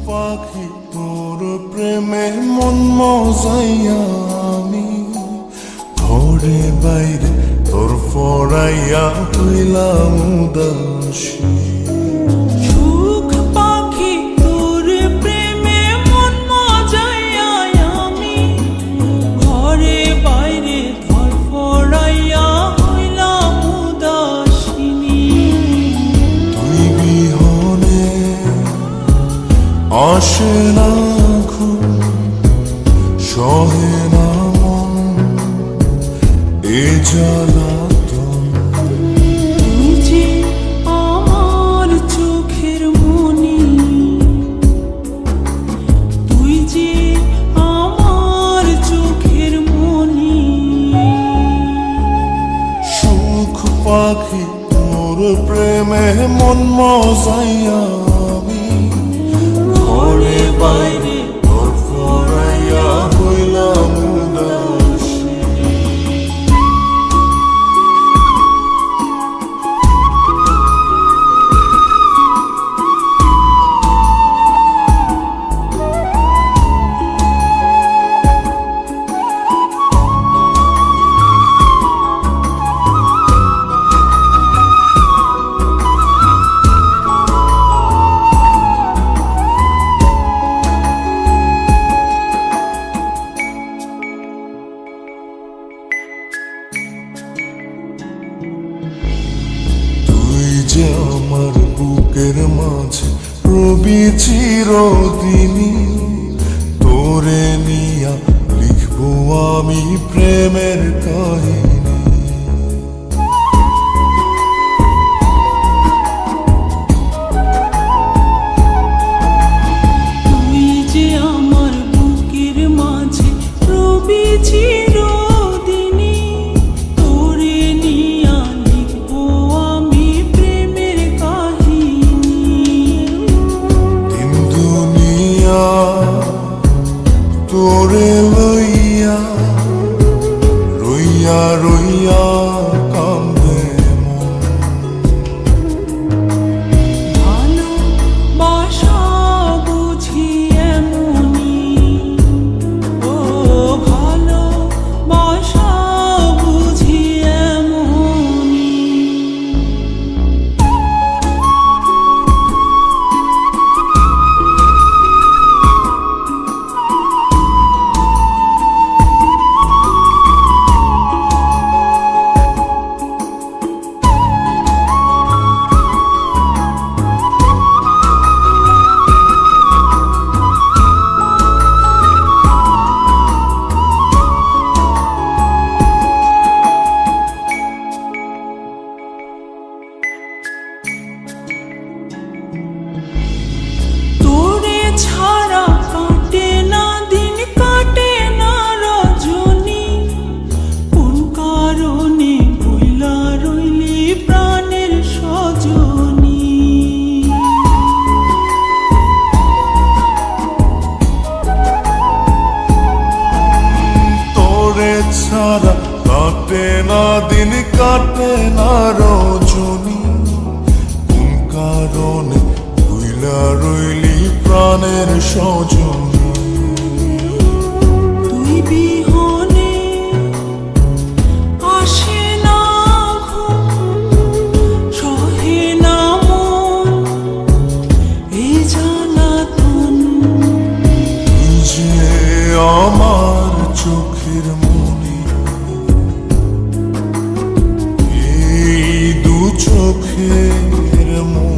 পাখি তোর প্রেমে মন মজাইয়া আমি ঘরে বাইরে তোর ফরাইয়া হইলাম উদাসী। সুখ পাখি তোর প্রেমে মন মজাইয়া আমি ঘরে বাইরে ধরফরাইয়া হইলাম উদাসিনী। তুই বিহনে আসে না ঘুম, সহে না মন এ জ্বালাতন। তুই যে আমার চোখের মনি, তুই যে আমার চোখের মনি। সুখ পাখি তোর প্রেমে মন মজাইয়া আমি ঘরে বাইরে তোর ফরাইয়া হইলাম উদাসী। যে আমার বুকের মাঝে রবি চিরদিনই, তোরে নিয়া লিখবো আমি প্রেমের কাহিনী। তুই যে আমার বুকের মাঝে রবি চিরদিনই, তোরে নিয়া লিখবো আমি প্রেমের কাহিনী। দিন দুনিয়া তোরে লইয়া রইয়া রইয়া কান্দে মন। ভালোবাসা বুঝি এমনি, ও ভালোবাসা বুঝি এমনি। তোরে ছাড়া কাটে না দিন, কাটে না রজনী। কোন কারণে ভুইলা রইলি প্রাণের সজনী। তোরে ছাড়া কাটে না দিন, কাটে না রজনী। কোন কারণে ভুইলা রইলি প্রাণের সজনী। তুই বিহনে আসে না ঘুম, সহে না মন এই জ্বালাতন। তুই যে আমার চোখের মনি, এই দু চোখের মনি।